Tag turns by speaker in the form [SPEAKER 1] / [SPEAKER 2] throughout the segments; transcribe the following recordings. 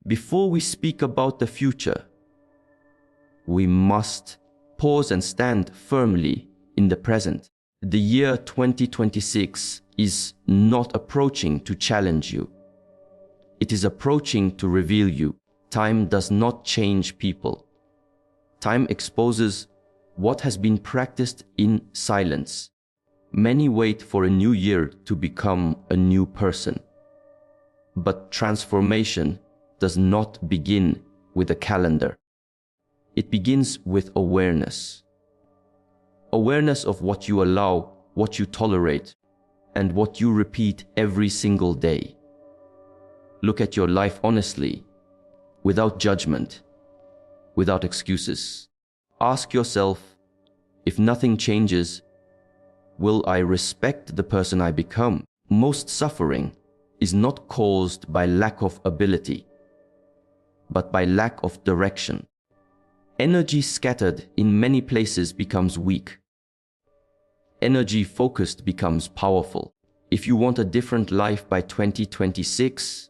[SPEAKER 1] Before we speak about the future, we must pause and stand firmly in the present. The year 2026 is not approaching to challenge you. It is approaching to reveal you. Time does not change people. Time exposes what has been practiced in silence. Many wait for a new year to become a new person. But transformation does not begin with a calendar. It begins with awareness. Awareness of what you allow, what you tolerate, and what you repeat every single day. Look at your life honestly, without judgment, without excuses. Ask yourself, if nothing changes, will I respect the person I become? Most suffering is not caused by lack of ability, but by lack of direction. Energy scattered in many places becomes weak. Energy focused becomes powerful. If you want a different life by 2026,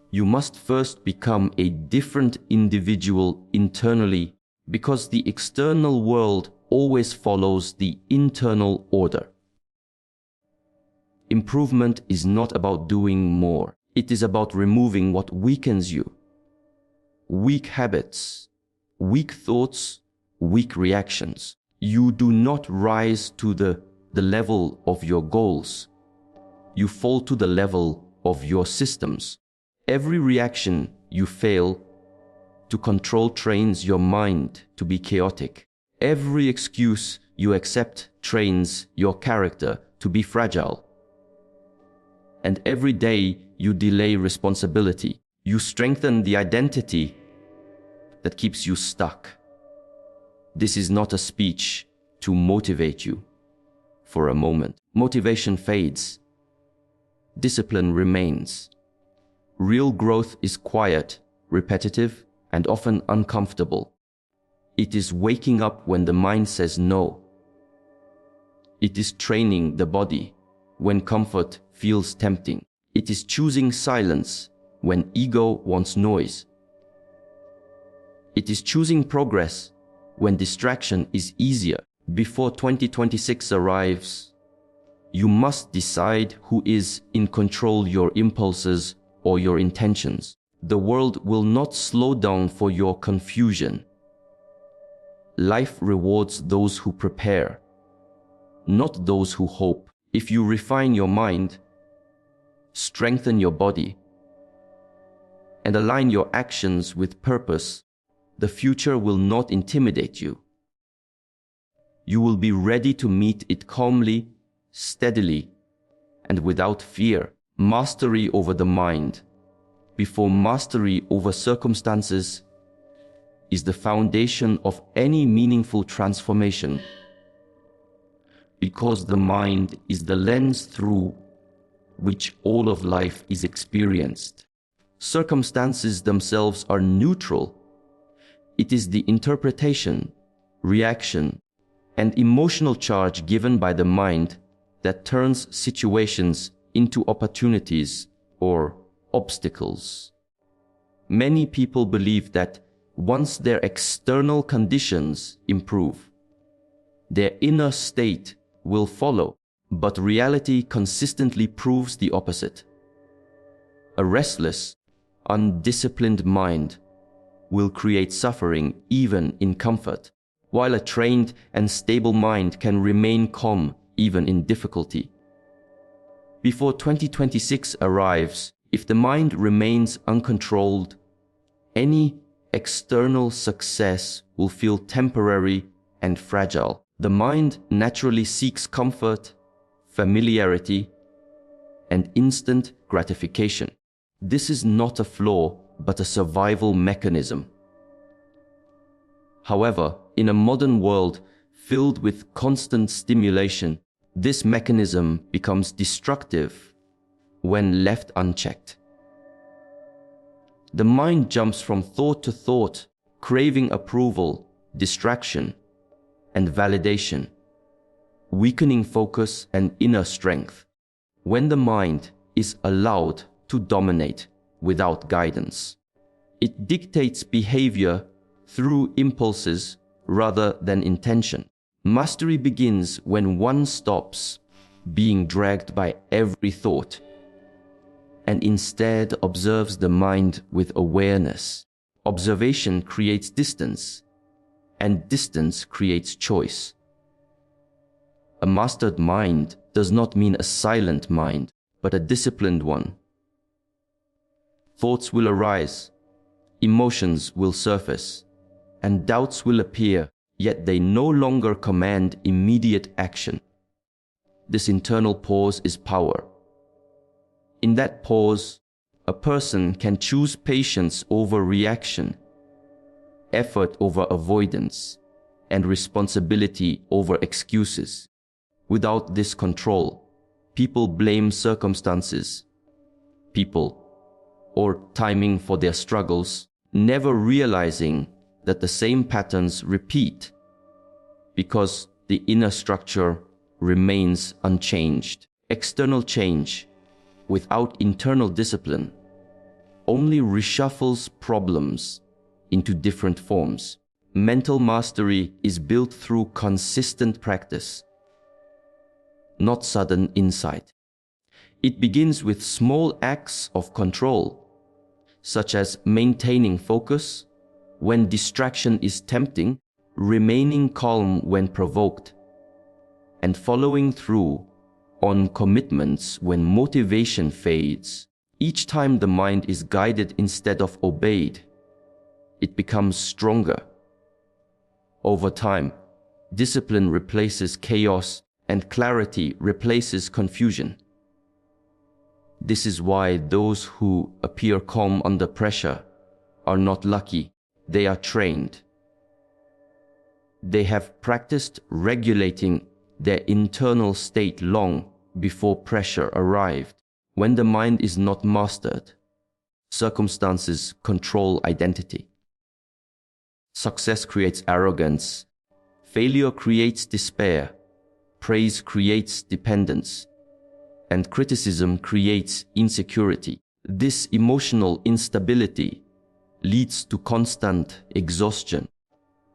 [SPEAKER 1] you must first become a different individual internally, because the external world always follows the internal order. Improvement is not about doing more. It is about removing what weakens you. Weak habits, weak thoughts, weak reactions. You do not rise to the level of your goals. You fall to the level of your systems. Every reaction you fail to control trains your mind to be chaotic. Every excuse you accept trains your character to be fragile. And every day you delay responsibility, you strengthen the identity that keeps you stuck. This is not a speech to motivate you for a moment. Motivation fades. Discipline remains. Real growth is quiet, repetitive, and often uncomfortable. It is waking up when the mind says no. It is training the body when comfort feels tempting. It is choosing silence when ego wants noise. It is choosing progress when distraction is easier. Before 2026 arrives, you must decide who is in control, your impulses or your intentions. The world will not slow down for your confusion. Life rewards those who prepare, not those who hope. If you refine your mind, strengthen your body, and align your actions with purpose, the future will not intimidate you. You will be ready to meet it calmly, steadily, and without fear. Mastery over the mind, before mastery over circumstances, is the foundation of any meaningful transformation. Because the mind is the lens through which all of life is experienced. Circumstances themselves are neutral. It is the interpretation, reaction, and emotional charge given by the mind that turns situations into opportunities or obstacles. Many people believe that once their external conditions improve, their inner state will follow, but reality consistently proves the opposite. A restless, undisciplined mind will create suffering even in comfort, while a trained and stable mind can remain calm even in difficulty. Before 2026 arrives, if the mind remains uncontrolled, any external success will feel temporary and fragile. The mind naturally seeks comfort, familiarity, and instant gratification. This is not a flaw, but a survival mechanism. However, in a modern world filled with constant stimulation, this mechanism becomes destructive when left unchecked. The mind jumps from thought to thought, craving approval, distraction, and validation, weakening focus and inner strength. When the mind is allowed to dominate, without guidance. It dictates behavior through impulses rather than intention. Mastery begins when one stops being dragged by every thought and instead observes the mind with awareness. Observation creates distance, and distance creates choice. A mastered mind does not mean a silent mind, but a disciplined one. Thoughts will arise, emotions will surface, and doubts will appear, yet they no longer command immediate action. This internal pause is power. In that pause, a person can choose patience over reaction, effort over avoidance, and responsibility over excuses. Without this control, people blame circumstances, people, or timing for their struggles, never realizing that the same patterns repeat because the inner structure remains unchanged. External change without internal discipline only reshuffles problems into different forms. Mental mastery is built through consistent practice, not sudden insight. It begins with small acts of control, such as maintaining focus when distraction is tempting, remaining calm when provoked, and following through on commitments when motivation fades. Each time the mind is guided instead of obeyed, it becomes stronger. Over time, discipline replaces chaos and clarity replaces confusion. This is why those who appear calm under pressure are not lucky, they are trained. They have practiced regulating their internal state long before pressure arrived. When the mind is not mastered, circumstances control identity. Success creates arrogance, failure creates despair, praise creates dependence, and criticism creates insecurity. This emotional instability leads to constant exhaustion.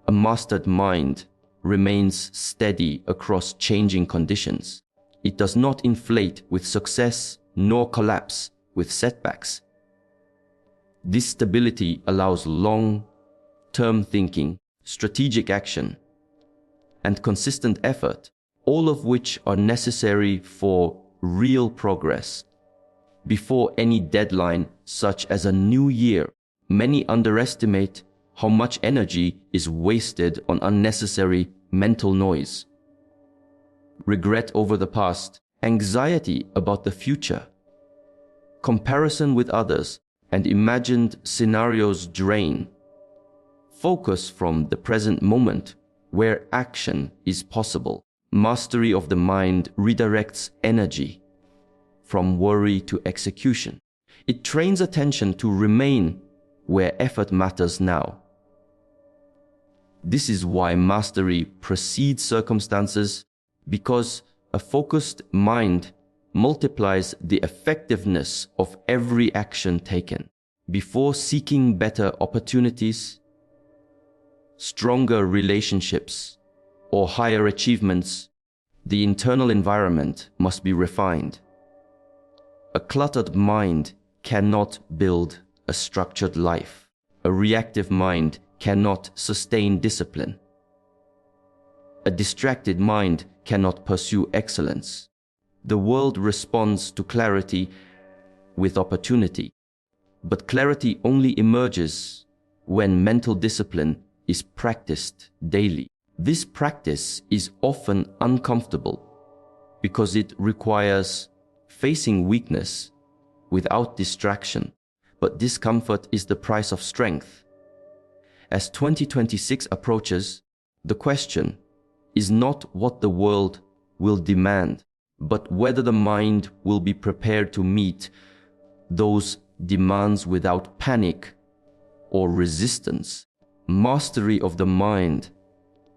[SPEAKER 1] A mastered mind remains steady across changing conditions. It does not inflate with success nor collapse with setbacks. This stability allows long-term thinking, strategic action, and consistent effort, all of which are necessary for real progress. Before any deadline, such as a new year, many underestimate how much energy is wasted on unnecessary mental noise. Regret over the past, anxiety about the future, comparison with others, and imagined scenarios drain focus from the present moment where action is possible. Mastery of the mind redirects energy from worry to execution. It trains attention to remain where effort matters now. This is why mastery precedes circumstances, because a focused mind multiplies the effectiveness of every action taken. Before seeking better opportunities, stronger relationships, or higher achievements, the internal environment must be refined. A cluttered mind cannot build a structured life. A reactive mind cannot sustain discipline. A distracted mind cannot pursue excellence. The world responds to clarity with opportunity, but clarity only emerges when mental discipline is practiced daily. This practice is often uncomfortable because it requires facing weakness without distraction, but discomfort is the price of strength. As 2026 approaches, the question is not what the world will demand, but whether the mind will be prepared to meet those demands without panic or resistance. Mastery of the mind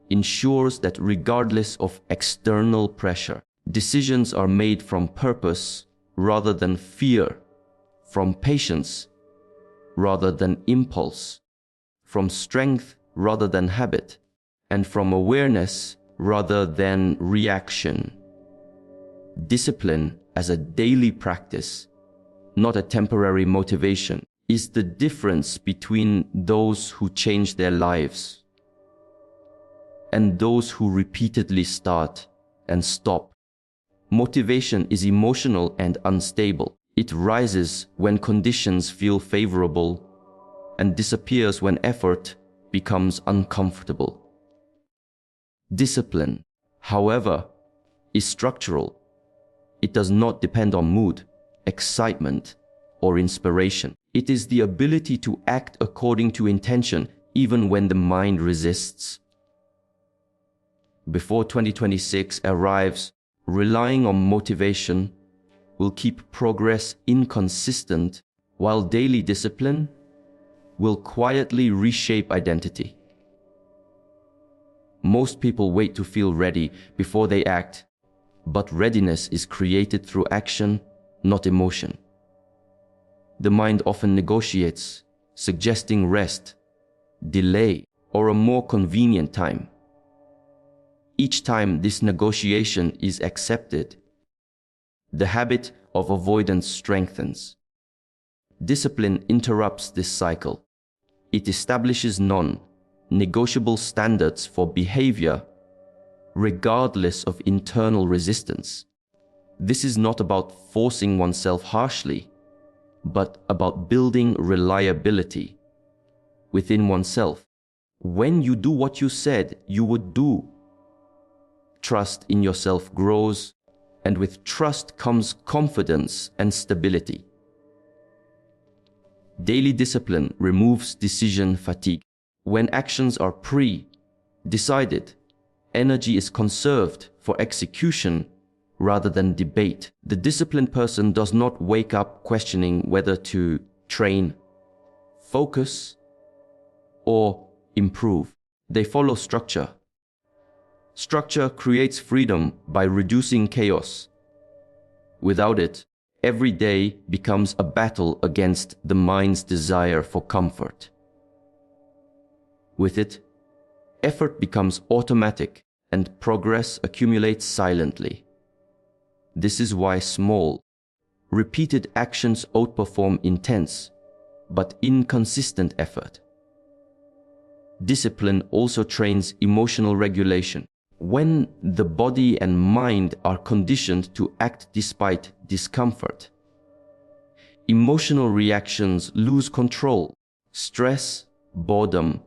[SPEAKER 1] ensures that regardless of external pressure, decisions are made from purpose rather than fear, from patience rather than impulse, from strength rather than habit, and from awareness rather than reaction. Discipline as a daily practice, not a temporary motivation, is the difference between those who change their lives and those who repeatedly start and stop. Motivation is emotional and unstable. It rises when conditions feel favorable and disappears when effort becomes uncomfortable. Discipline, however, is structural. It does not depend on mood, excitement, or inspiration. It is the ability to act according to intention even when the mind resists. Before 2026 arrives, relying on motivation will keep progress inconsistent, while daily discipline will quietly reshape identity. Most people wait to feel ready before they act, but readiness is created through action, not emotion. The mind often negotiates, suggesting rest, delay, or a more convenient time. Each time this negotiation is accepted, the habit of avoidance strengthens. Discipline interrupts this cycle. It establishes non-negotiable standards for behavior, regardless of internal resistance. This is not about forcing oneself harshly, but about building reliability within oneself. When you do what you said you would do, trust in yourself grows, and with trust comes confidence and stability. Daily discipline removes decision fatigue. When actions are pre-decided, energy is conserved for execution rather than debate. The disciplined person does not wake up questioning whether to train, focus, or improve. They follow structure. Structure creates freedom by reducing chaos. Without it, every day becomes a battle against the mind's desire for comfort. With it, effort becomes automatic and progress accumulates silently. This is why small, repeated actions outperform intense, but inconsistent effort. Discipline also trains emotional regulation. When the body and mind are conditioned to act despite discomfort, emotional reactions lose control. Stress, boredom,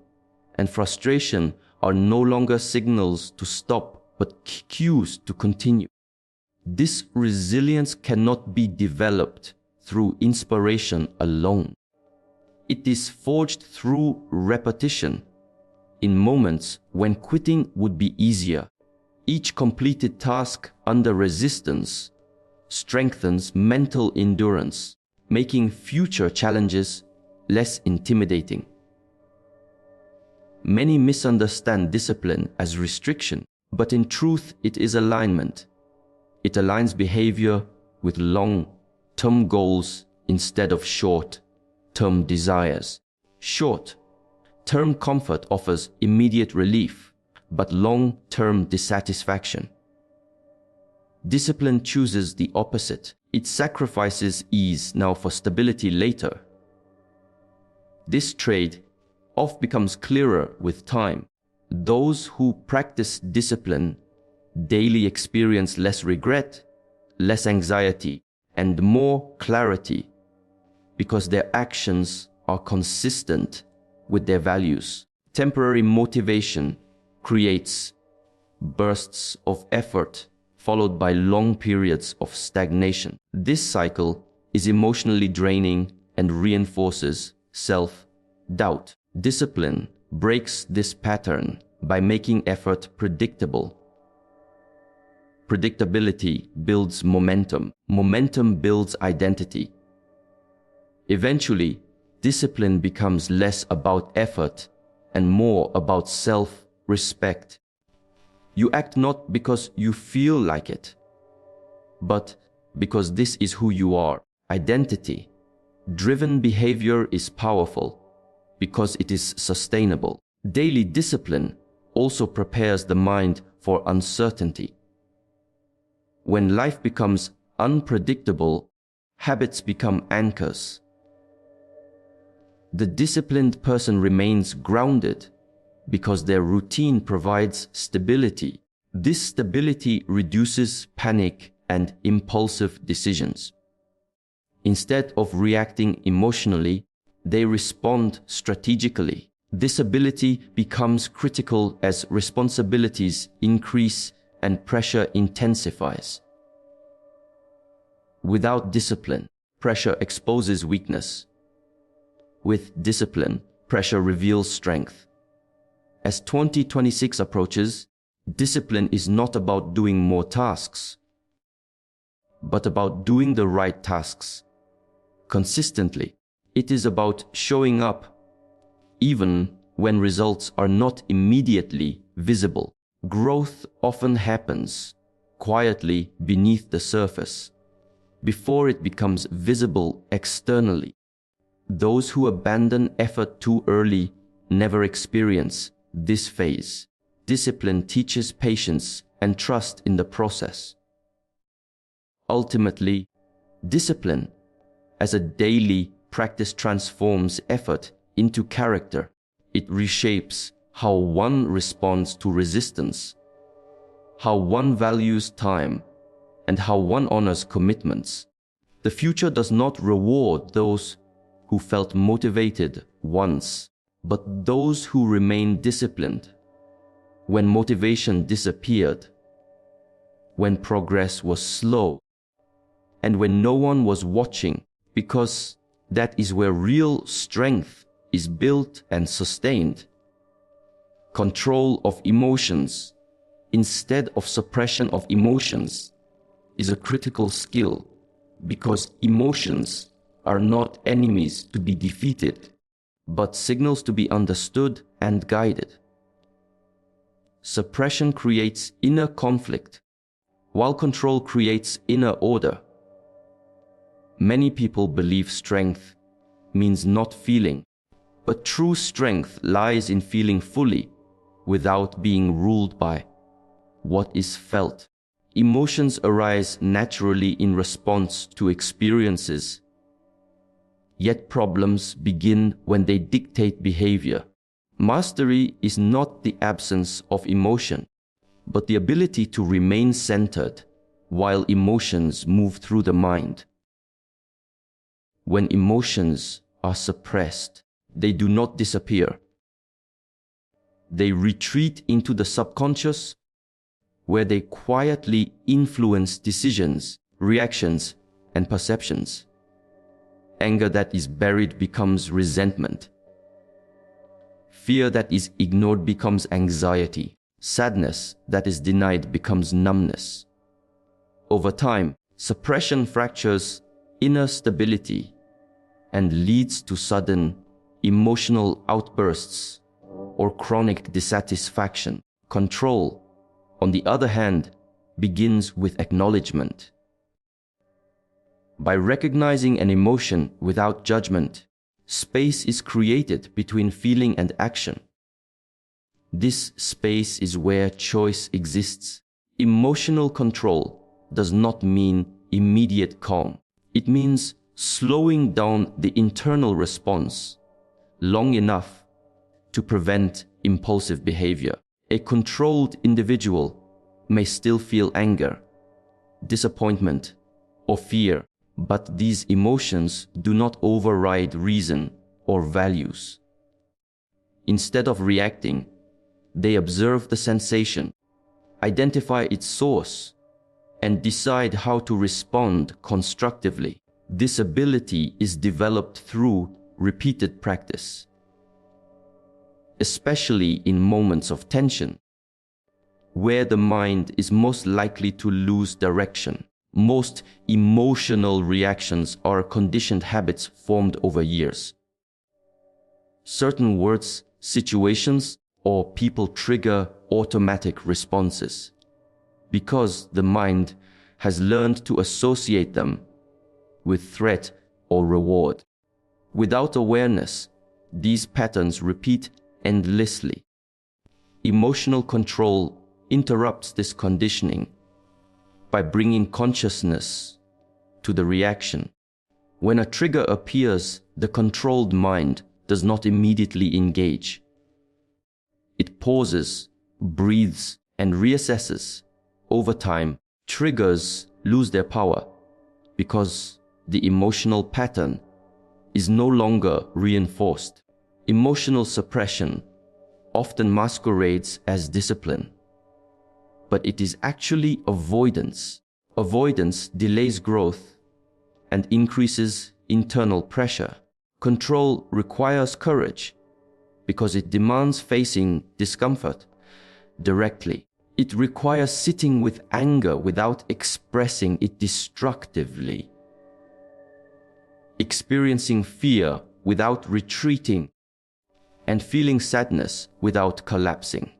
[SPEAKER 1] and frustration are no longer signals to stop, but cues to continue. This resilience cannot be developed through inspiration alone. It is forged through repetition. In moments when quitting would be easier, each completed task under resistance strengthens mental endurance, making future challenges less intimidating. Many misunderstand discipline as restriction, but in truth it is alignment. It aligns behavior with long-term goals instead of short-term desires. Short-term comfort offers immediate relief, but long-term dissatisfaction. Discipline chooses the opposite. It sacrifices ease now for stability later. This trade-off becomes clearer with time. Those who practice discipline daily experience less regret, less anxiety, and more clarity because their actions are consistent with their values. Temporary motivation creates bursts of effort followed by long periods of stagnation. This cycle is emotionally draining and reinforces self-doubt. Discipline breaks this pattern by making effort predictable. Predictability builds momentum. Momentum builds identity. Eventually, discipline becomes less about effort and more about self-respect. You act not because you feel like it, but because this is who you are. Identity Driven behavior is powerful because it is sustainable. Daily discipline also prepares the mind for uncertainty. When life becomes unpredictable, habits become anchors. The disciplined person remains grounded because their routine provides stability. This stability reduces panic and impulsive decisions. Instead of reacting emotionally, they respond strategically. This ability becomes critical as responsibilities increase and pressure intensifies. Without discipline, pressure exposes weakness. With discipline, pressure reveals strength. As 2026 approaches, discipline is not about doing more tasks, but about doing the right tasks consistently. It is about showing up even when results are not immediately visible. Growth often happens quietly beneath the surface, before it becomes visible externally. Those who abandon effort too early never experience this phase. Discipline teaches patience and trust in the process. Ultimately, discipline as a daily practice transforms effort into character. It reshapes how one responds to resistance, how one values time, and how one honors commitments. The future does not reward those who felt motivated once, but those who remain disciplined when motivation disappeared, when progress was slow, and when no one was watching, because that is where real strength is built and sustained. Control of emotions instead of suppression of emotions is a critical skill, because emotions are not enemies to be defeated, but signals to be understood and guided. Suppression creates inner conflict, while control creates inner order. Many people believe strength means not feeling, but true strength lies in feeling fully without being ruled by what is felt. Emotions arise naturally in response to experiences, yet problems begin when they dictate behavior. Mastery is not the absence of emotion, but the ability to remain centered while emotions move through the mind. When emotions are suppressed, they do not disappear. They retreat into the subconscious, where they quietly influence decisions, reactions, and perceptions. Anger that is buried becomes resentment. Fear that is ignored becomes anxiety. Sadness that is denied becomes numbness. Over time, suppression fractures inner stability and leads to sudden emotional outbursts or chronic dissatisfaction. Control, on the other hand, begins with acknowledgement. By recognizing an emotion without judgment, space is created between feeling and action. This space is where choice exists. Emotional control does not mean immediate calm. It means slowing down the internal response long enough to prevent impulsive behavior. A controlled individual may still feel anger, disappointment, or fear, but these emotions do not override reason or values. Instead of reacting, they observe the sensation, identify its source, and decide how to respond constructively. This ability is developed through repeated practice, especially in moments of tension, where the mind is most likely to lose direction. Most emotional reactions are conditioned habits formed over years. Certain words, situations, or people trigger automatic responses because the mind has learned to associate them with threat or reward. Without awareness, these patterns repeat endlessly. Emotional control interrupts this conditioning by bringing consciousness to the reaction. When a trigger appears, the controlled mind does not immediately engage. It pauses, breathes, and reassesses. Over time, triggers lose their power because the emotional pattern is no longer reinforced. Emotional suppression often masquerades as discipline, but it is actually avoidance. Avoidance delays growth and increases internal pressure. Control requires courage because it demands facing discomfort directly. It requires sitting with anger without expressing it destructively, experiencing fear without retreating, and feeling sadness without collapsing.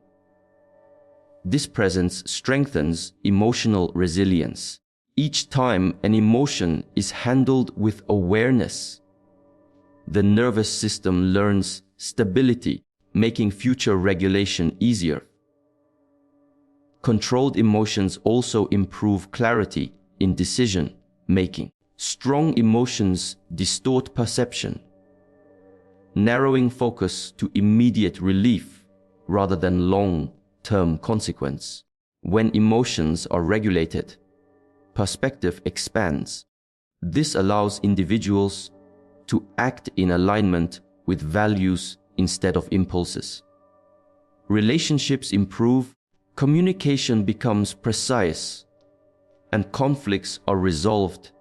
[SPEAKER 1] This presence strengthens emotional resilience. Each time an emotion is handled with awareness, the nervous system learns stability, making future regulation easier. Controlled emotions also improve clarity in decision making. Strong emotions distort perception, narrowing focus to immediate relief rather than long-term consequence. When emotions are regulated, perspective expands. This allows individuals to act in alignment with values instead of impulses. Relationships improve, communication becomes precise, and conflicts are resolved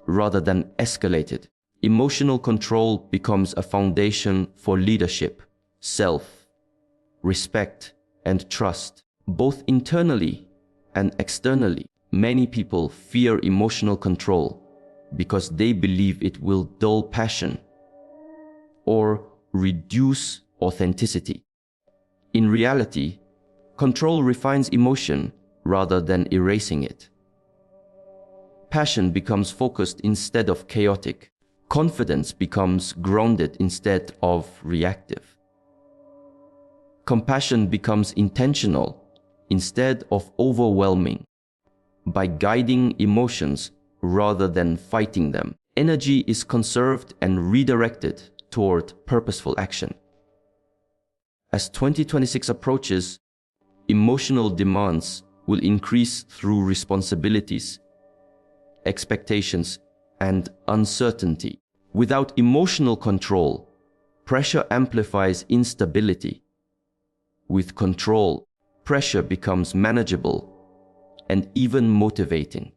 [SPEAKER 1] rather than escalated. Emotional control becomes a foundation for leadership, self-respect, and trust, both internally and externally. Many people fear emotional control because they believe it will dull passion or reduce authenticity. In reality, control refines emotion rather than erasing it. Passion becomes focused instead of chaotic. Confidence becomes grounded instead of reactive. Compassion becomes intentional instead of overwhelming. By guiding emotions rather than fighting them, energy is conserved and redirected toward purposeful action. As 2026 approaches, emotional demands will increase through responsibilities, expectations, and uncertainty. Without emotional control, pressure amplifies instability. With control, pressure becomes manageable and even motivating.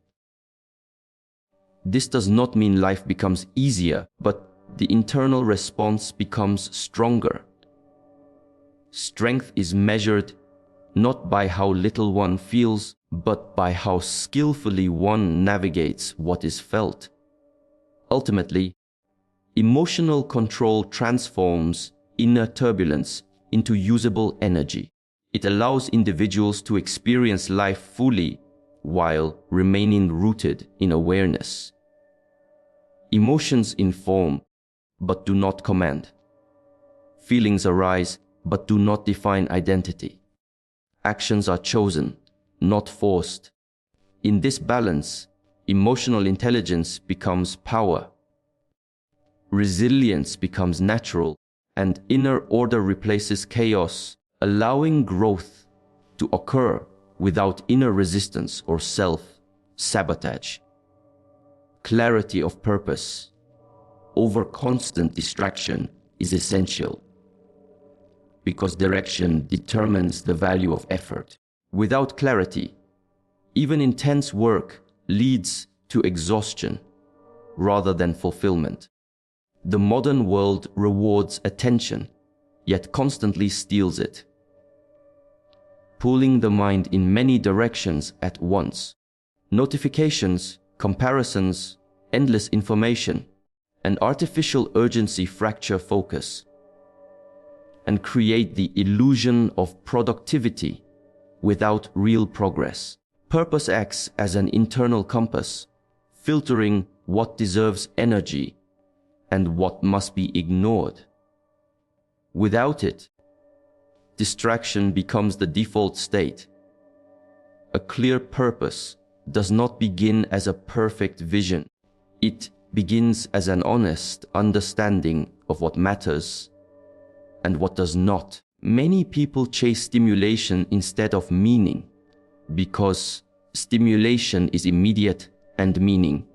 [SPEAKER 1] This does not mean life becomes easier, but the internal response becomes stronger. Strength is measured not by how little one feels, but by how skillfully one navigates what is felt. Ultimately, emotional control transforms inner turbulence into usable energy. It allows individuals to experience life fully while remaining rooted in awareness. Emotions inform, but do not command. Feelings arise, but do not define identity. Actions are chosen, not forced. In this balance, emotional intelligence becomes power. Resilience becomes natural, and inner order replaces chaos, allowing growth to occur without inner resistance or self-sabotage. Clarity of purpose over constant distraction is essential, because direction determines the value of effort. Without clarity, even intense work leads to exhaustion rather than fulfillment. The modern world rewards attention, yet constantly steals it, pulling the mind in many directions at once. Notifications, comparisons, endless information, and artificial urgency fracture focus and create the illusion of productivity without real progress. Purpose acts as an internal compass, filtering what deserves energy and what must be ignored. Without it, distraction becomes the default state. A clear purpose does not begin as a perfect vision. It begins as an honest understanding of what matters and what does not. Many people chase stimulation instead of meaning because stimulation is immediate and meaning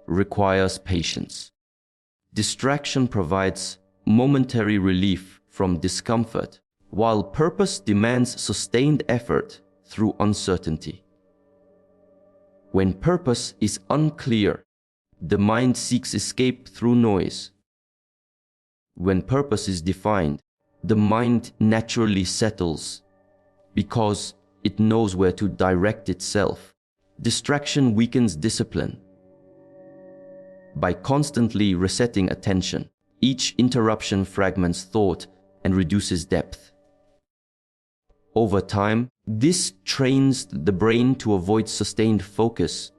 [SPEAKER 1] requires patience. Distraction provides momentary relief from discomfort, while purpose demands sustained effort through uncertainty. When purpose is unclear, the mind seeks escape through noise. When purpose is defined, the mind naturally settles because it knows where to direct itself. Distraction weakens discipline. By constantly resetting attention, each interruption fragments thought and reduces depth. Over time, this trains the brain to avoid sustained focus,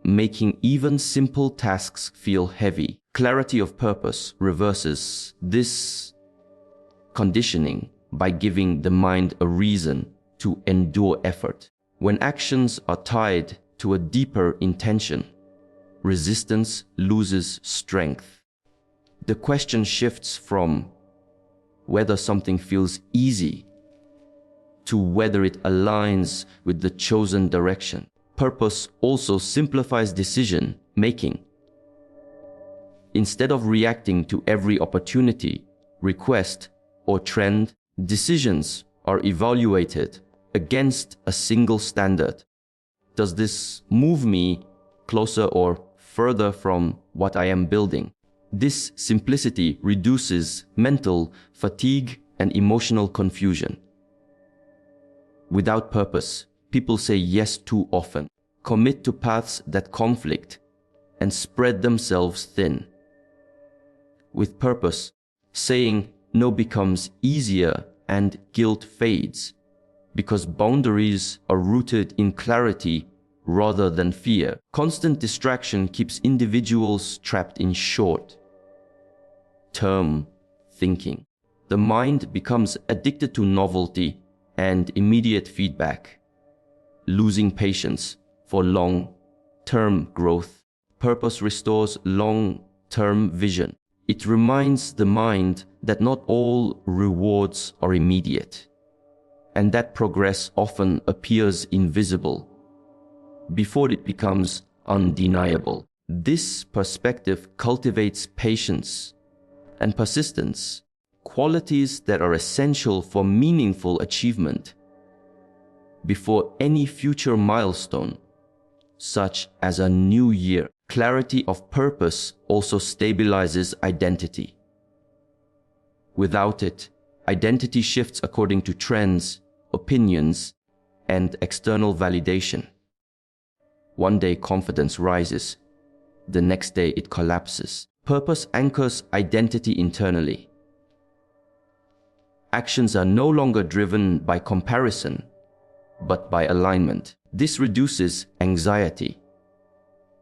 [SPEAKER 1] making even simple tasks feel heavy. Clarity of purpose reverses this conditioning by giving the mind a reason to endure effort. When actions are tied to a deeper intention, resistance loses strength. The question shifts from whether something feels easy to whether it aligns with the chosen direction. Purpose also simplifies decision making. Instead of reacting to every opportunity, request, or trend, decisions are evaluated against a single standard. Does this move me closer or further from what I am building? This simplicity reduces mental fatigue and emotional confusion. Without purpose, people say yes too often, commit to paths that conflict, and spread themselves thin. With purpose, saying no becomes easier and guilt fades, because boundaries are rooted in clarity rather than fear. Constant distraction keeps individuals trapped in short-term thinking. The mind becomes addicted to novelty and immediate feedback, losing patience for long-term growth. Purpose restores long-term vision. It reminds the mind that not all rewards are immediate, and that progress often appears invisible before it becomes undeniable. This perspective cultivates patience and persistence, qualities that are essential for meaningful achievement. Before any future milestone, such as a new year, clarity of purpose also stabilizes identity. Without it, identity shifts according to trends, opinions, and external validation. One day confidence rises, the next day it collapses. Purpose anchors identity internally. Actions are no longer driven by comparison, but by alignment. This reduces anxiety,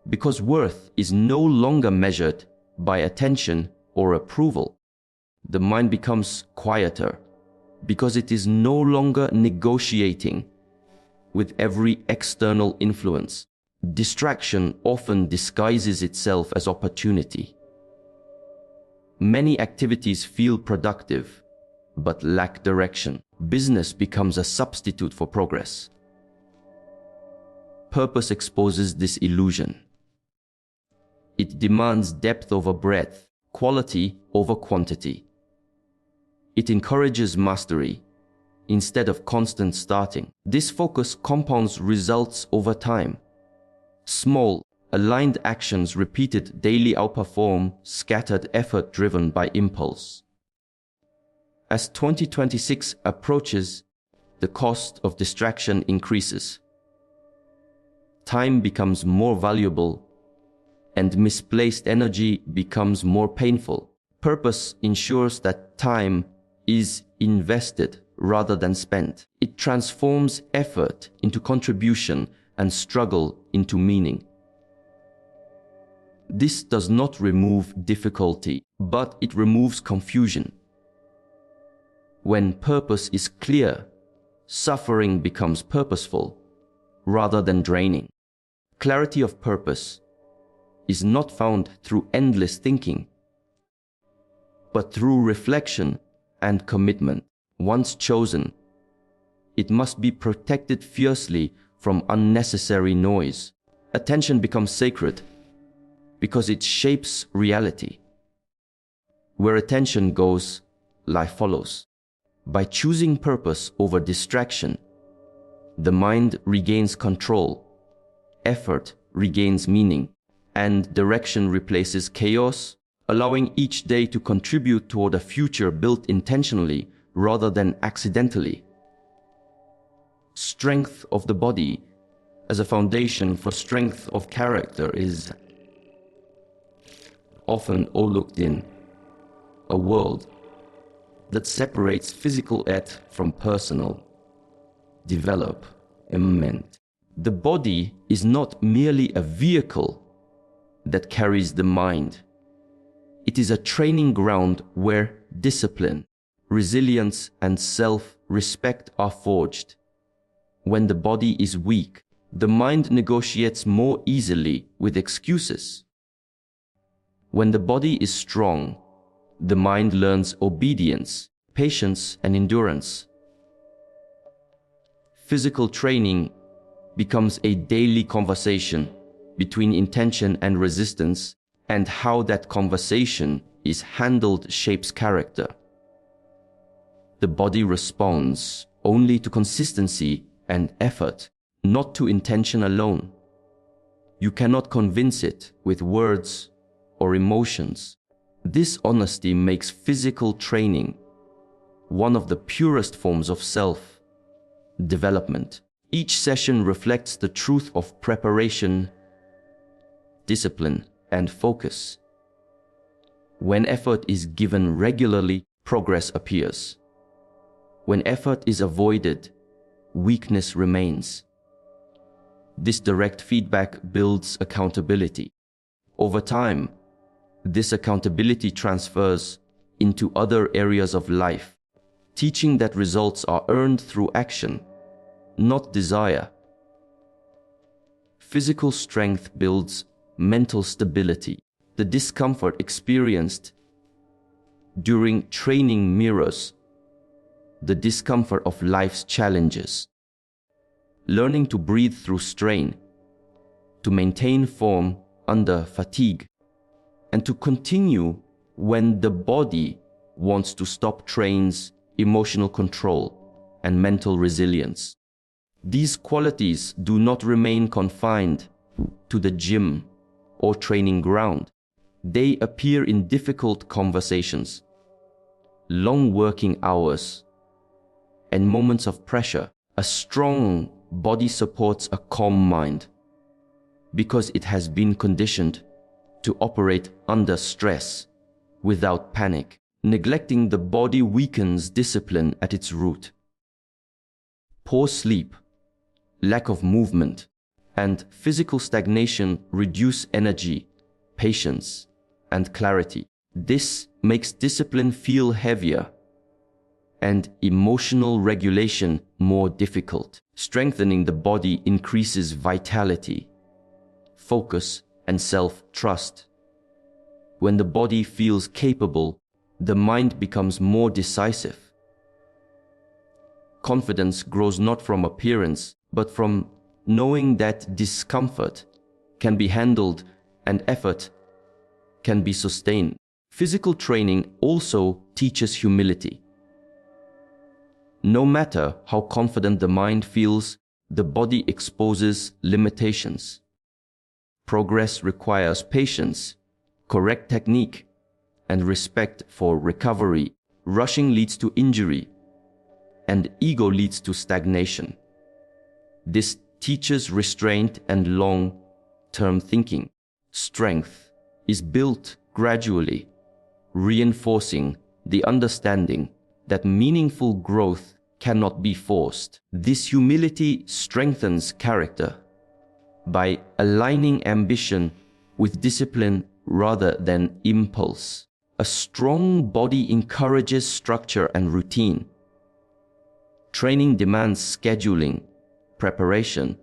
[SPEAKER 1] because worth is no longer measured by attention or approval. The mind becomes quieter, because it is no longer negotiating with every external influence. Distraction often disguises itself as opportunity. Many activities feel productive, but lack direction. Business becomes a substitute for progress. Purpose exposes this illusion. It demands depth over breadth, quality over quantity. It encourages mastery instead of constant starting. This focus compounds results over time. Small, aligned actions repeated daily outperform scattered effort driven by impulse. As 2026 approaches, the cost of distraction increases. Time becomes more valuable, and misplaced energy becomes more painful. Purpose ensures that time is invested rather than spent. It transforms effort into contribution and struggle into meaning. This does not remove difficulty, but it removes confusion. When purpose is clear, suffering becomes purposeful rather than draining. Clarity of purpose is not found through endless thinking, but through reflection and commitment. Once chosen, it must be protected fiercely from unnecessary noise. Attention becomes sacred because it shapes reality. Where attention goes, life follows. By choosing purpose over distraction, the mind regains control, effort regains meaning, and direction replaces chaos, allowing each day to contribute toward a future built intentionally rather than accidentally. Strength of the body as a foundation for strength of character is often overlooked in a world that separates physical ed from personal development. The body is not merely a vehicle that carries the mind. It is a training ground where discipline, resilience, and self-respect are forged. When the body is weak, the mind negotiates more easily with excuses. When the body is strong, the mind learns obedience, patience, and endurance. Physical training becomes a daily conversation between intention and resistance, and how that conversation is handled shapes character. The body responds only to consistency and effort, not to intention alone. You cannot convince it with words or emotions. This honesty makes physical training one of the purest forms of self-development. Each session reflects the truth of preparation, discipline, and focus. When effort is given regularly, progress appears. When effort is avoided, weakness remains. This direct feedback builds accountability. Over time, this accountability transfers into other areas of life, teaching that results are earned through action, not desire. Physical strength builds mental stability. The discomfort experienced during training mirrors the discomfort of life's challenges. Learning to breathe through strain, to maintain form under fatigue, and to continue when the body wants to stop trains emotional control and mental resilience. These qualities do not remain confined to the gym or training ground. They appear in difficult conversations, long working hours, and moments of pressure. A strong body supports a calm mind because it has been conditioned to operate under stress without panic. Neglecting the body weakens discipline at its root. Poor sleep, lack of movement, and physical stagnation reduce energy, patience, and clarity. This makes discipline feel heavier and emotional regulation more difficult. Strengthening the body increases vitality, focus, and self-trust. When the body feels capable, the mind becomes more decisive. Confidence grows not from appearance, but from knowing that discomfort can be handled and effort can be sustained. Physical training also teaches humility. No matter how confident the mind feels, the body exposes limitations. Progress requires patience, correct technique, and respect for recovery. Rushing leads to injury, and ego leads to stagnation. This teaches restraint and long-term thinking. Strength is built gradually, reinforcing the understanding that meaningful growth cannot be forced. This humility strengthens character by aligning ambition with discipline rather than impulse. A strong body encourages structure and routine. Training demands scheduling, preparation,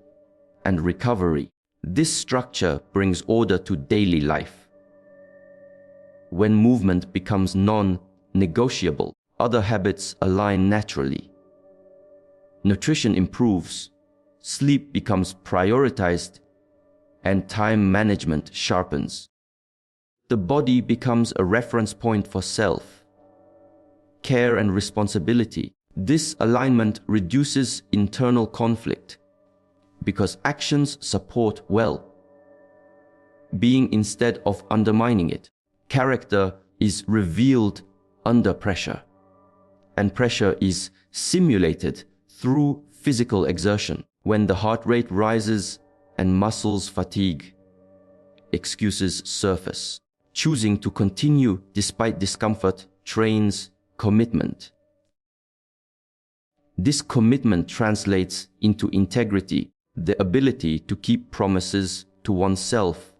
[SPEAKER 1] and recovery. This structure brings order to daily life. When movement becomes non-negotiable, other habits align naturally. Nutrition improves, sleep becomes prioritized, and time management sharpens. The body becomes a reference point for self, care, and responsibility. This alignment reduces internal conflict because actions support well-being instead of undermining it. Character is revealed under pressure, and pressure is simulated through physical exertion. When the heart rate rises and muscles fatigue, excuses surface. Choosing to continue despite discomfort trains commitment. This commitment translates into integrity, the ability to keep promises to oneself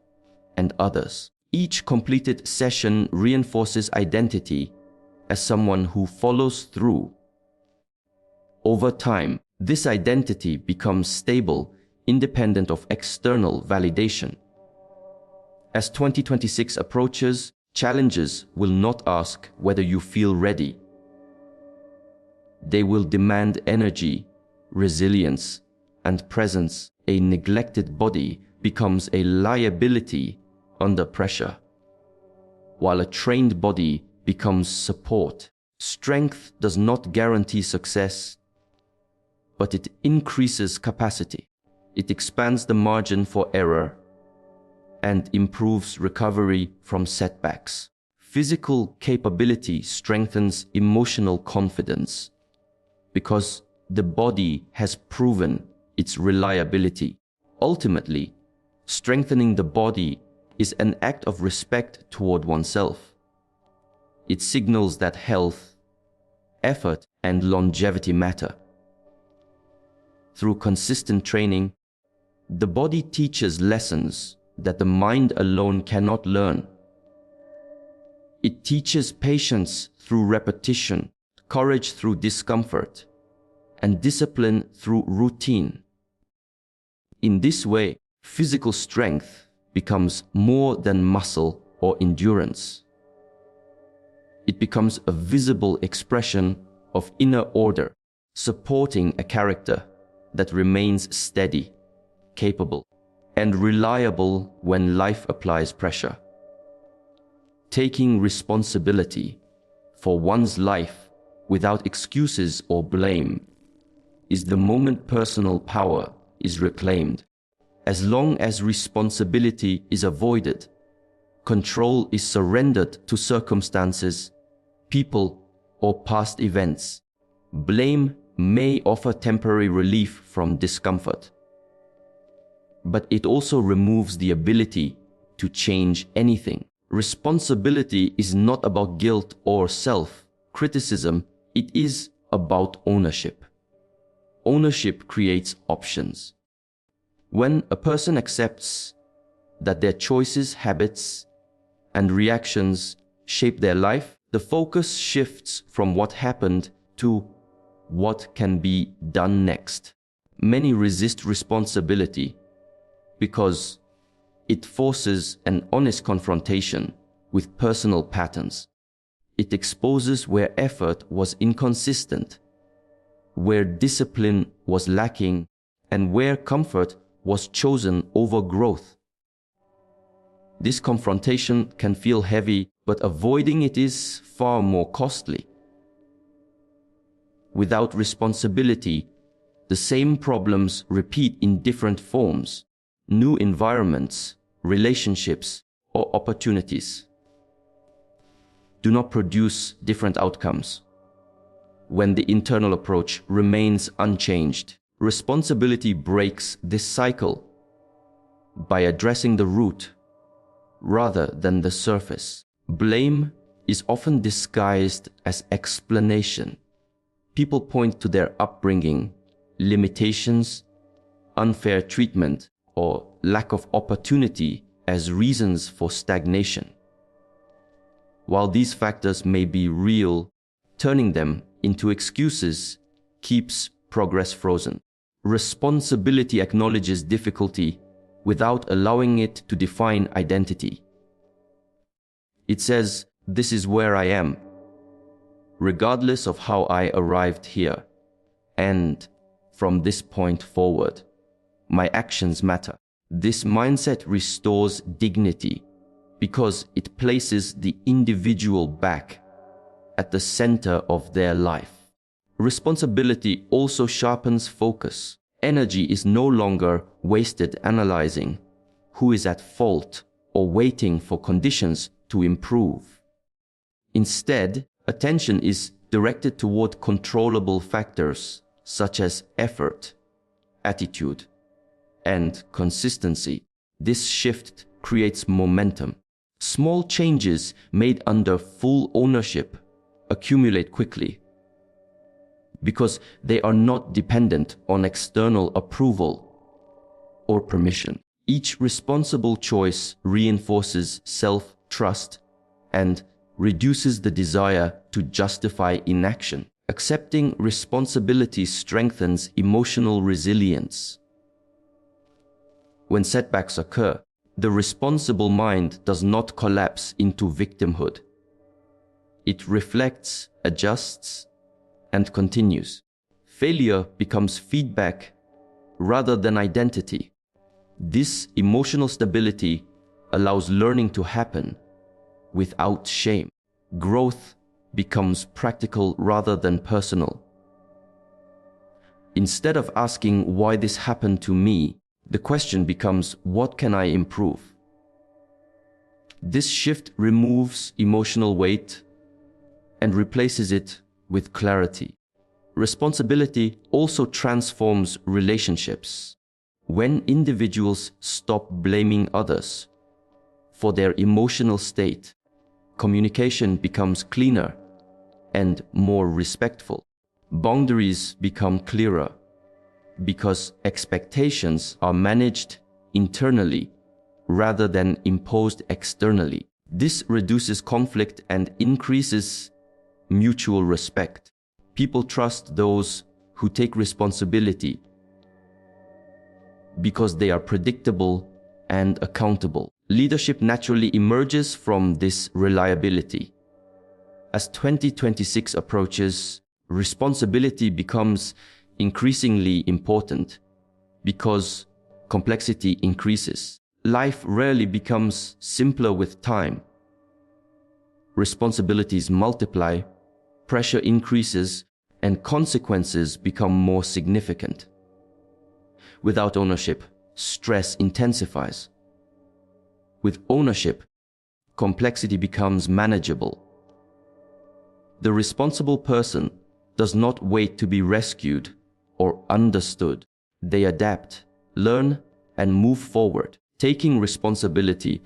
[SPEAKER 1] and others. Each completed session reinforces identity as someone who follows through. Over time, this identity becomes stable, independent of external validation. As 2026 approaches, challenges will not ask whether you feel ready. They will demand energy, resilience, and presence. A neglected body becomes a liability under pressure, while a trained body becomes support. Strength does not guarantee success, but it increases capacity. It expands the margin for error and improves recovery from setbacks. Physical capability strengthens emotional confidence because the body has proven its reliability. Ultimately, strengthening the body is an act of respect toward oneself. It signals that health, effort, and longevity matter. Through consistent training, the body teaches lessons that the mind alone cannot learn. It teaches patience through repetition, courage through discomfort, and discipline through routine. In this way, physical strength becomes more than muscle or endurance. It becomes a visible expression of inner order, supporting a character that remains steady, capable, and reliable when life applies pressure. Taking responsibility for one's life without excuses or blame is the moment personal power is reclaimed. As long as responsibility is avoided, control is surrendered to circumstances, people, or past events. Blame may offer temporary relief from discomfort, but it also removes the ability to change anything. Responsibility is not about guilt or self-criticism, it is about ownership. Ownership creates options. When a person accepts that their choices, habits, and reactions shape their life, the focus shifts from what happened to what can be done next. Many resist responsibility because it forces an honest confrontation with personal patterns. It exposes where effort was inconsistent, where discipline was lacking, and where comfort was chosen over growth. This confrontation can feel heavy, but avoiding it is far more costly. Without responsibility, the same problems repeat in different forms, new environments, relationships, or opportunities do not produce different outcomes. When the internal approach remains unchanged, responsibility breaks this cycle by addressing the root rather than the surface. Blame is often disguised as explanation. People point to their upbringing, limitations, unfair treatment, or lack of opportunity as reasons for stagnation. While these factors may be real, turning them into excuses keeps progress frozen. Responsibility acknowledges difficulty without allowing it to define identity. It says, "This is where I am, regardless of how I arrived here, and from this point forward, my actions matter." This mindset restores dignity because it places the individual back at the center of their life. Responsibility also sharpens focus. Energy is no longer wasted analyzing who is at fault or waiting for conditions to improve. Instead, attention is directed toward controllable factors such as effort, attitude, and consistency. This shift creates momentum. Small changes made under full ownership accumulate quickly because they are not dependent on external approval or permission. Each responsible choice reinforces self-trust and reduces the desire to justify inaction. Accepting responsibility strengthens emotional resilience. When setbacks occur, the responsible mind does not collapse into victimhood. It reflects, adjusts, and continues. Failure becomes feedback rather than identity. This emotional stability allows learning to happen without shame. Growth becomes practical rather than personal. Instead of asking why this happened to me, the question becomes, what can I improve? This shift removes emotional weight and replaces it with clarity. Responsibility also transforms relationships. When individuals stop blaming others for their emotional state, communication becomes cleaner and more respectful. Boundaries become clearer because expectations are managed internally rather than imposed externally. This reduces conflict and increases mutual respect. People trust those who take responsibility because they are predictable and accountable. Leadership naturally emerges from this reliability. As 2026 approaches, responsibility becomes increasingly important because complexity increases. Life rarely becomes simpler with time. Responsibilities multiply, pressure increases, and consequences become more significant. Without ownership, stress intensifies. With ownership, complexity becomes manageable. The responsible person does not wait to be rescued or understood. They adapt, learn, and move forward. Taking responsibility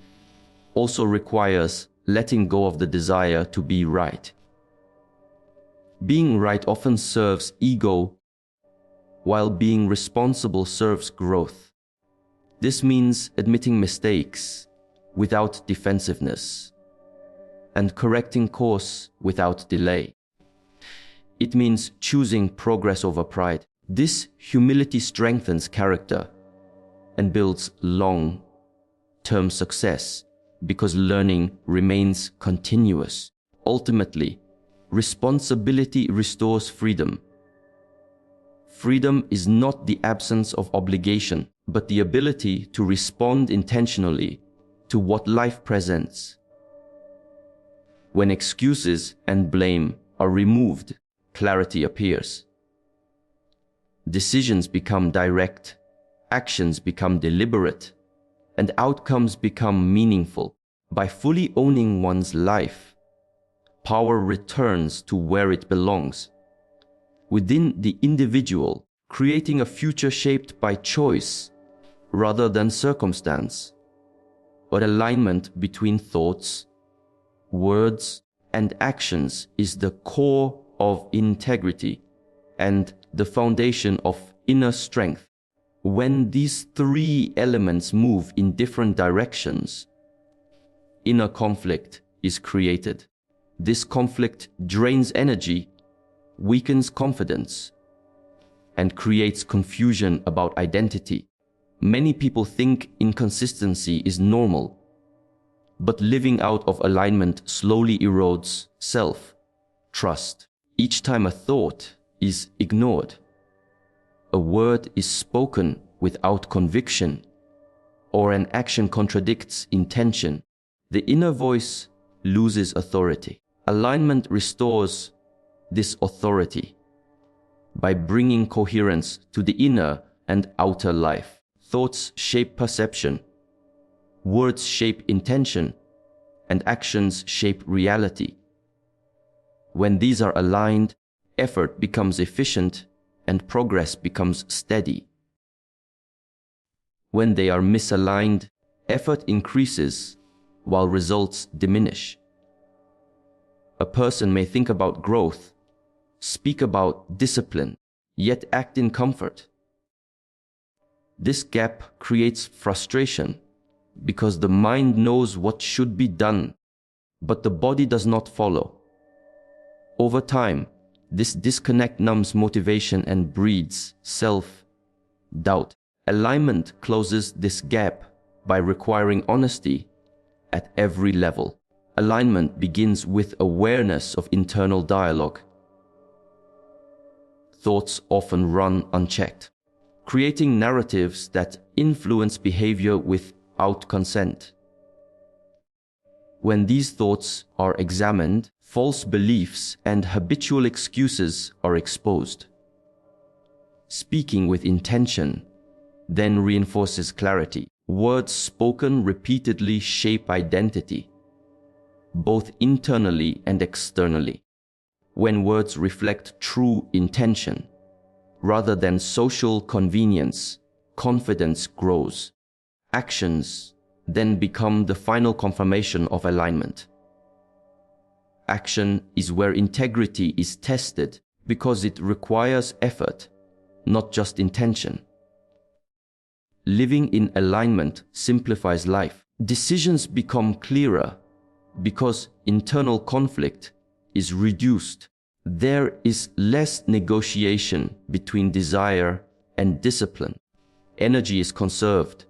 [SPEAKER 1] also requires letting go of the desire to be right. Being right often serves ego, while being responsible serves growth. This means admitting mistakes without defensiveness and correcting course without delay. It means choosing progress over pride. This humility strengthens character and builds long-term success because learning remains continuous. Ultimately, responsibility restores freedom. Freedom is not the absence of obligation, but the ability to respond intentionally to what life presents. When excuses and blame are removed, clarity appears. Decisions become direct, actions become deliberate, and outcomes become meaningful. By fully owning one's life, power returns to where it belongs, within the individual, creating a future shaped by choice rather than circumstance. But alignment between thoughts, words, and actions is the core of integrity and the foundation of inner strength. When these three elements move in different directions, inner conflict is created. This conflict drains energy, weakens confidence, and creates confusion about identity. Many people think inconsistency is normal, but living out of alignment slowly erodes self-trust. Each time a thought is ignored, a word is spoken without conviction, or an action contradicts intention, the inner voice loses authority. Alignment restores this authority by bringing coherence to the inner and outer life. Thoughts shape perception, words shape intention, and actions shape reality. When these are aligned, effort becomes efficient and progress becomes steady. When they are misaligned, effort increases while results diminish. A person may think about growth, speak about discipline, yet act in comfort. This gap creates frustration because the mind knows what should be done, but the body does not follow. Over time, this disconnect numbs motivation and breeds self-doubt. Alignment closes this gap by requiring honesty at every level. Alignment begins with awareness of internal dialogue. Thoughts often run unchecked, creating narratives that influence behavior without consent. When these thoughts are examined, false beliefs and habitual excuses are exposed. Speaking with intention then reinforces clarity. Words spoken repeatedly shape identity, both internally and externally. When words reflect true intention, rather than social convenience, confidence grows. Actions then become the final confirmation of alignment. Action is where integrity is tested because it requires effort, not just intention. Living in alignment simplifies life. Decisions become clearer because internal conflict is reduced. There is less negotiation between desire and discipline. Energy is conserved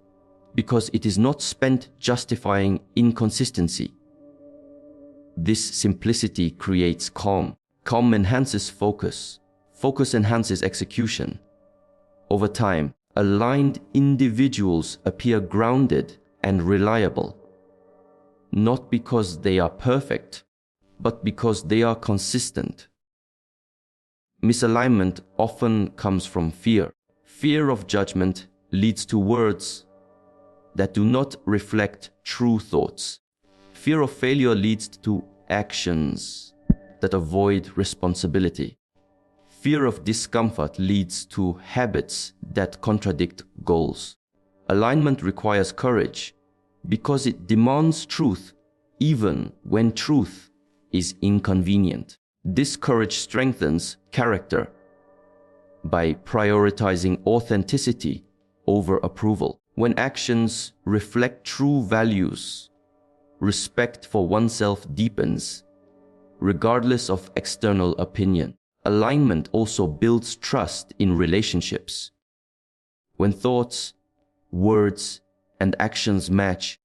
[SPEAKER 1] because it is not spent justifying inconsistency. This simplicity creates calm. Calm enhances focus. Focus enhances execution. Over time, aligned individuals appear grounded and reliable, not because they are perfect, but because they are consistent. Misalignment often comes from fear. Fear of judgment leads to words that do not reflect true thoughts. Fear of failure leads to actions that avoid responsibility. Fear of discomfort leads to habits that contradict goals. Alignment requires courage because it demands truth even when truth is inconvenient. This courage strengthens character by prioritizing authenticity over approval. When actions reflect true values, respect for oneself deepens, regardless of external opinion. Alignment also builds trust in relationships. When thoughts, words, and actions match,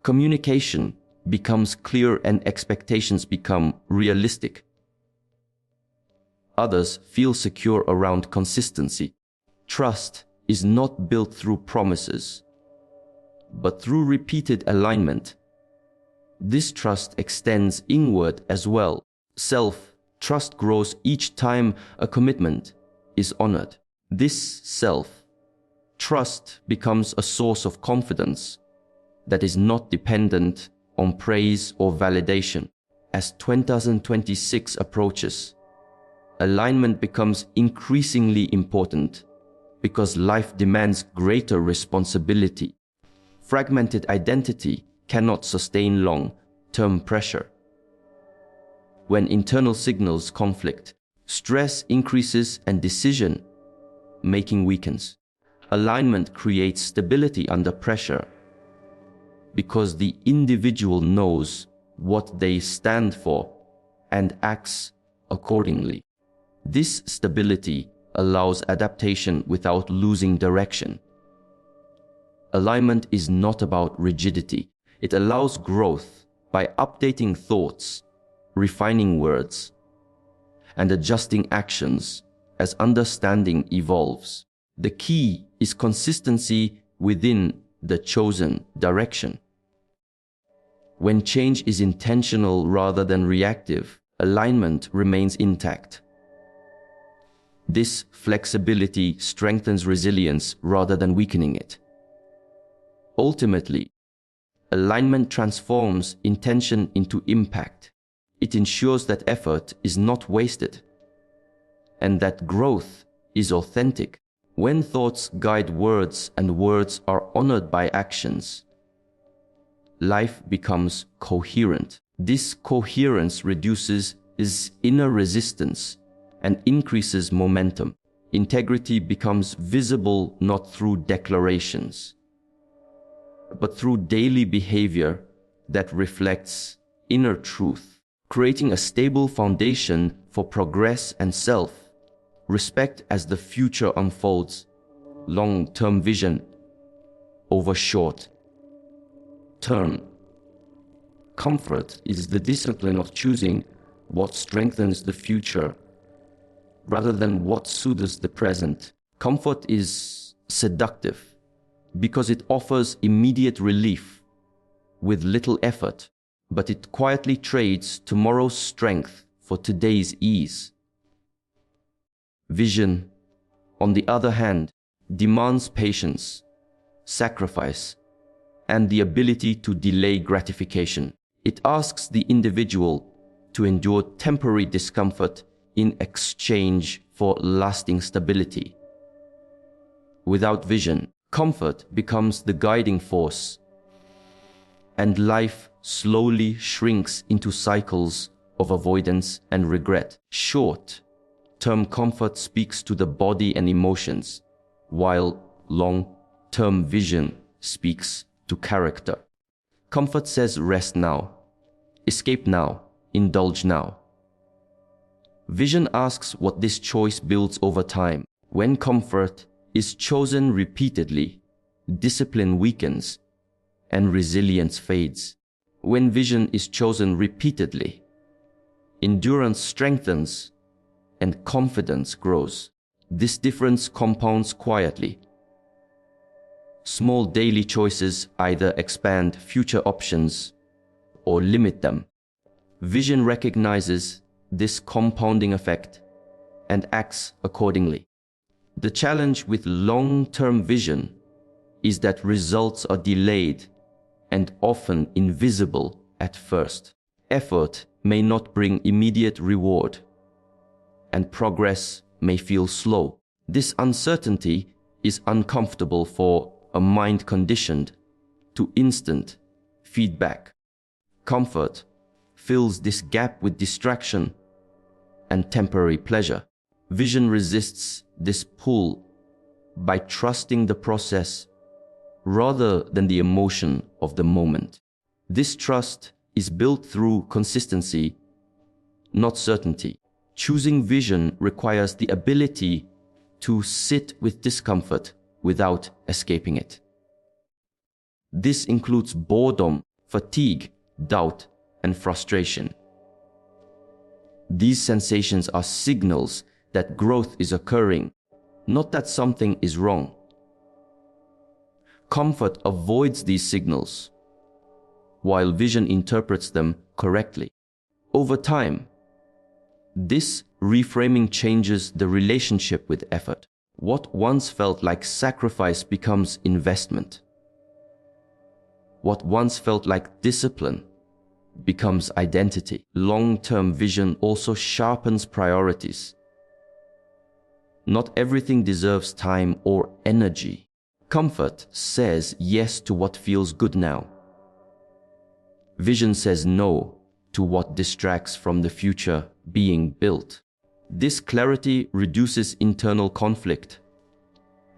[SPEAKER 1] communication becomes clear and expectations become realistic. Others feel secure around consistency. Trust is not built through promises, but through repeated alignment. This trust extends inward as well. Self-trust grows each time a commitment is honored. This self-trust becomes a source of confidence that is not dependent on praise or validation. As 2026 approaches, alignment becomes increasingly important because life demands greater responsibility. Fragmented identity cannot sustain long-term pressure. When internal signals conflict, stress increases and decision-making weakens. Alignment creates stability under pressure because the individual knows what they stand for and acts accordingly. This stability allows adaptation without losing direction. Alignment is not about rigidity. It allows growth by updating thoughts, refining words, and adjusting actions as understanding evolves. The key is consistency within the chosen direction. When change is intentional rather than reactive, alignment remains intact. This flexibility strengthens resilience rather than weakening it. Ultimately, alignment transforms intention into impact. It ensures that effort is not wasted and that growth is authentic. When thoughts guide words and words are honored by actions, life becomes coherent. This coherence reduces inner resistance and increases momentum. Integrity becomes visible not through declarations, but through daily behavior that reflects inner truth, creating a stable foundation for progress and self-respect as the future unfolds. Long-term vision over short-term comfort is the discipline of choosing what strengthens the future rather than what soothes the present. Comfort is seductive because it offers immediate relief with little effort, but it quietly trades tomorrow's strength for today's ease. Vision, on the other hand, demands patience, sacrifice, and the ability to delay gratification. It asks the individual to endure temporary discomfort in exchange for lasting stability. Without vision, comfort becomes the guiding force, and life slowly shrinks into cycles of avoidance and regret. Short-term comfort speaks to the body and emotions, while long-term vision speaks to character. Comfort says rest now, escape now, indulge now. Vision asks what this choice builds over time. When comfort is chosen repeatedly, discipline weakens and resilience fades. When vision is chosen repeatedly, endurance strengthens and confidence grows. This difference compounds quietly. Small daily choices either expand future options or limit them. Vision recognizes this compounding effect and acts accordingly. The challenge with long-term vision is that results are delayed and often invisible at first. Effort may not bring immediate reward, and progress may feel slow. This uncertainty is uncomfortable for a mind conditioned to instant feedback. Comfort fills this gap with distraction and temporary pleasure. Vision resists this pull by trusting the process rather than the emotion of the moment. This trust is built through consistency, not certainty. Choosing vision requires the ability to sit with discomfort without escaping it. This includes boredom, fatigue, doubt, and frustration. These sensations are signals that growth is occurring, not that something is wrong. Comfort avoids these signals, while vision interprets them correctly. Over time, this reframing changes the relationship with effort. What once felt like sacrifice becomes investment. What once felt like discipline becomes identity. Long-term vision also sharpens priorities. Not everything deserves time or energy. Comfort says yes to what feels good now. Vision says no to what distracts from the future being built. This clarity reduces internal conflict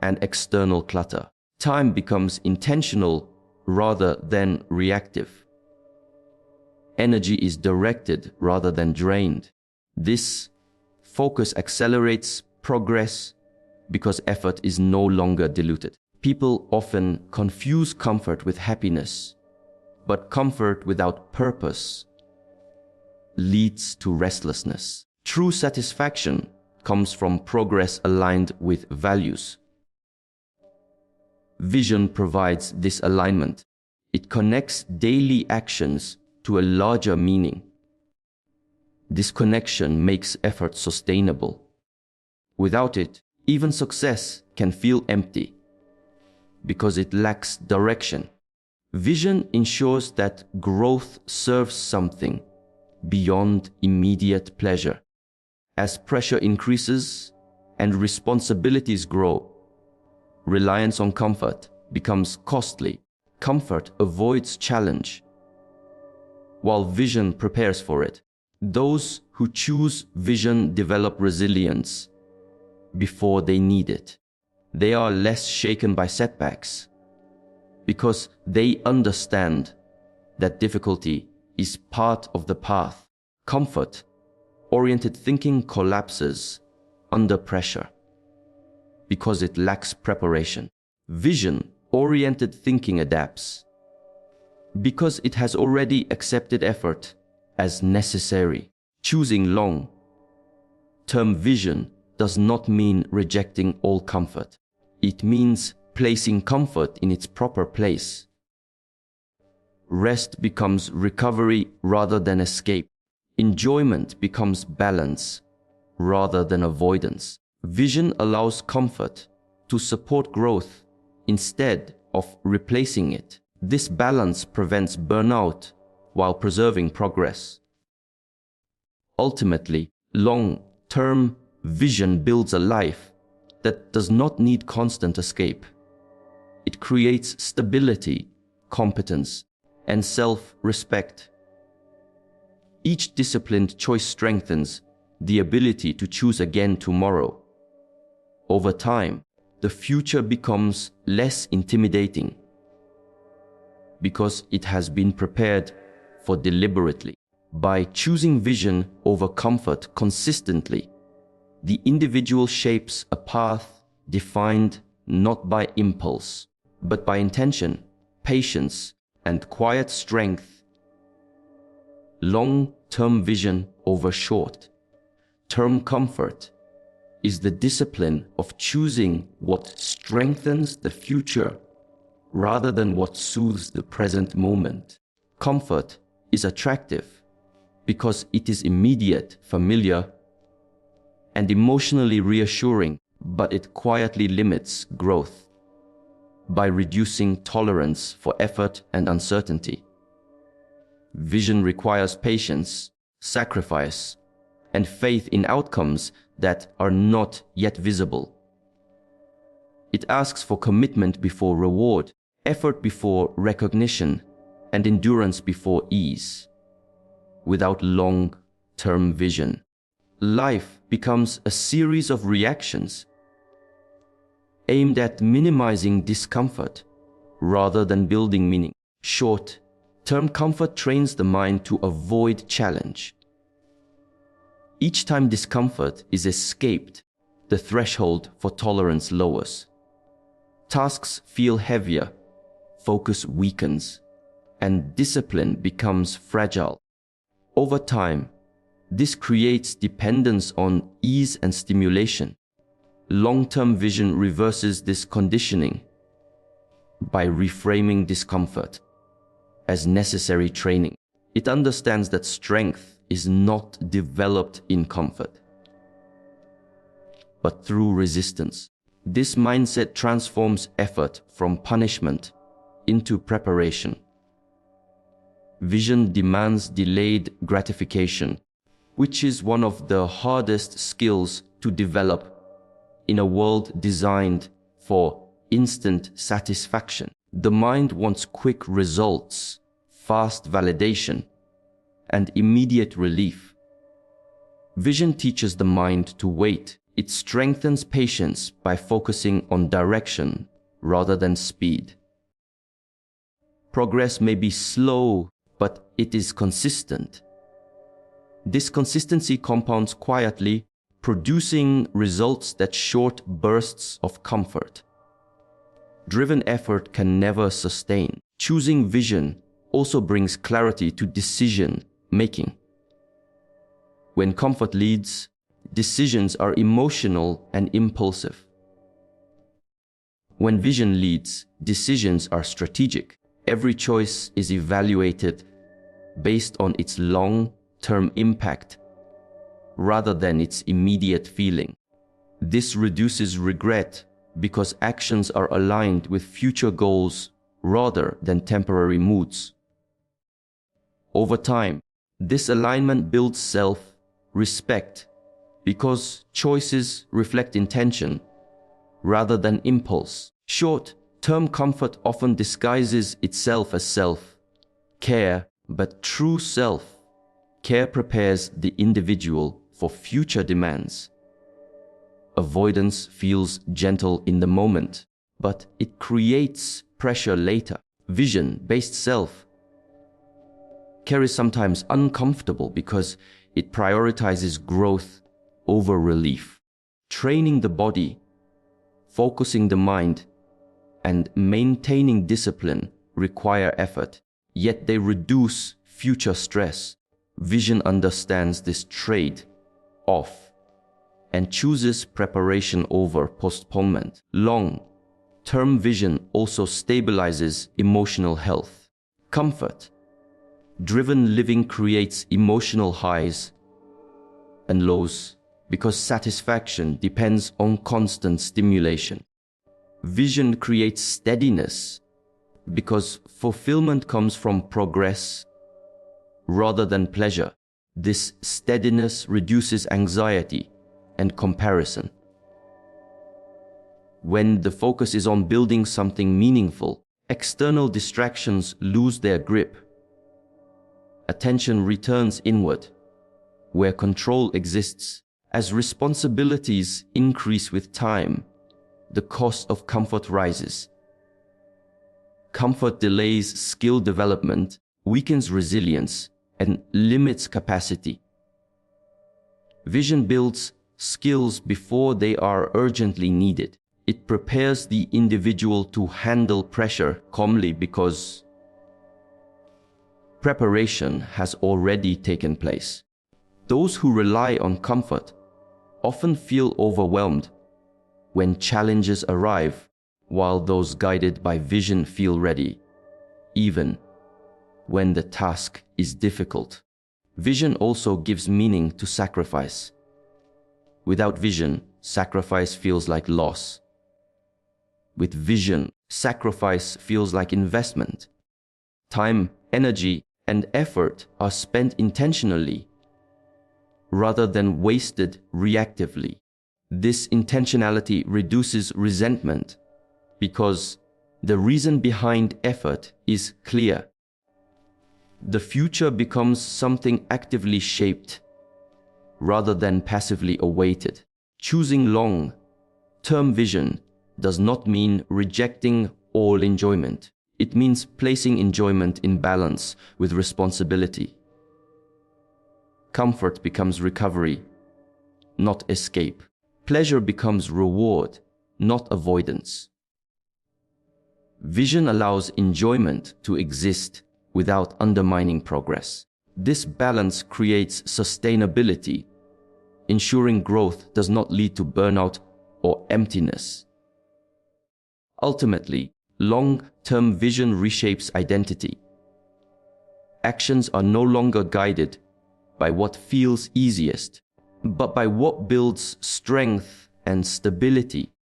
[SPEAKER 1] and external clutter. Time becomes intentional rather than reactive. Energy is directed rather than drained. This focus accelerates progress because effort is no longer diluted. People often confuse comfort with happiness, but comfort without purpose leads to restlessness. True satisfaction comes from progress aligned with values. Vision provides this alignment. It connects daily actions to a larger meaning. This connection makes effort sustainable. Without it, even success can feel empty because it lacks direction. Vision ensures that growth serves something beyond immediate pleasure. As pressure increases and responsibilities grow, reliance on comfort becomes costly. Comfort avoids challenge, while vision prepares for it. Those who choose vision develop resilience before they need it. They are less shaken by setbacks because they understand that difficulty is part of the path. Comfort-oriented thinking collapses under pressure because it lacks preparation. Vision-oriented thinking adapts because it has already accepted effort as necessary. Choosing long-term vision does not mean rejecting all comfort. It means placing comfort in its proper place. Rest becomes recovery rather than escape. Enjoyment becomes balance rather than avoidance. Vision allows comfort to support growth instead of replacing it. This balance prevents burnout while preserving progress. Ultimately, long-term vision builds a life that does not need constant escape. It creates stability, competence, and self-respect. Each disciplined choice strengthens the ability to choose again tomorrow. Over time, the future becomes less intimidating because it has been prepared for deliberately. By choosing vision over comfort consistently, the individual shapes a path defined not by impulse, but by intention, patience, and quiet strength. Long-term vision over short-term comfort is the discipline of choosing what strengthens the future rather than what soothes the present moment. Comfort is attractive because it is immediate, familiar, and emotionally reassuring, but it quietly limits growth by reducing tolerance for effort and uncertainty. Vision requires patience, sacrifice, and faith in outcomes that are not yet visible. It asks for commitment before reward, effort before recognition, and endurance before ease. Without long-term vision, life becomes a series of reactions aimed at minimizing discomfort rather than building meaning. Short-term comfort trains the mind to avoid challenge. Each time discomfort is escaped, the threshold for tolerance lowers. Tasks feel heavier, focus weakens, and discipline becomes fragile. Over time, this creates dependence on ease and stimulation. Long-term vision reverses this conditioning by reframing discomfort as necessary training. It understands that strength is not developed in comfort, but through resistance. This mindset transforms effort from punishment into preparation. Vision demands delayed gratification, which is one of the hardest skills to develop in a world designed for instant satisfaction. The mind wants quick results, fast validation, and immediate relief. Vision teaches the mind to wait. It strengthens patience by focusing on direction rather than speed. Progress may be slow, but it is consistent. This consistency compounds quietly, producing results that short bursts of comfort. Driven effort can never sustain. Choosing vision also brings clarity to decision making. When comfort leads, decisions are emotional and impulsive. When vision leads, decisions are strategic. Every choice is evaluated based on its long-term impact rather than its immediate feeling. This reduces regret because actions are aligned with future goals rather than temporary moods. Over time, this alignment builds self-respect because choices reflect intention rather than impulse. Short-term comfort often disguises itself as self-care, but true self-care prepares the individual for future demands. Avoidance feels gentle in the moment, but it creates pressure later. Vision-based self-care is sometimes uncomfortable because it prioritizes growth over relief. Training the body, focusing the mind, and maintaining discipline require effort, yet they reduce future stress. Vision understands this trade-off and chooses preparation over postponement. Long-term vision also stabilizes emotional health. Comfort-driven living creates emotional highs and lows because satisfaction depends on constant stimulation. Vision creates steadiness because fulfillment comes from progress rather than pleasure. This steadiness reduces anxiety and comparison. When the focus is on building something meaningful, external distractions lose their grip. Attention returns inward, where control exists. As responsibilities increase with time, the cost of comfort rises. Comfort delays skill development, weakens resilience, and limits capacity. Vision builds skills before they are urgently needed. It prepares the individual to handle pressure calmly because preparation has already taken place. Those who rely on comfort often feel overwhelmed when challenges arrive, while those guided by vision feel ready, even when the task is difficult. Vision also gives meaning to sacrifice. Without vision, sacrifice feels like loss. With vision, sacrifice feels like investment. Time, energy, and effort are spent intentionally rather than wasted reactively. This intentionality reduces resentment because the reason behind effort is clear. The future becomes something actively shaped rather than passively awaited. Choosing long-term vision does not mean rejecting all enjoyment. It means placing enjoyment in balance with responsibility. Comfort becomes recovery, not escape. Pleasure becomes reward, not avoidance. Vision allows enjoyment to exist without undermining progress. This balance creates sustainability, ensuring growth does not lead to burnout or emptiness. Ultimately, long-term vision reshapes identity. Actions are no longer guided by what feels easiest, but by what builds strength and stability.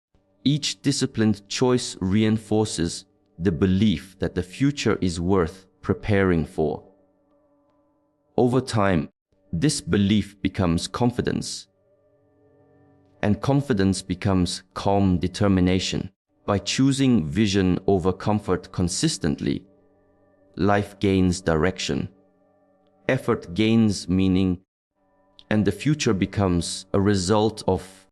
[SPEAKER 1] Each disciplined choice reinforces the belief that the future is worth preparing for. Over time, this belief becomes confidence, and confidence becomes calm determination. By choosing vision over comfort consistently, life gains direction, effort gains meaning, and the future becomes a result of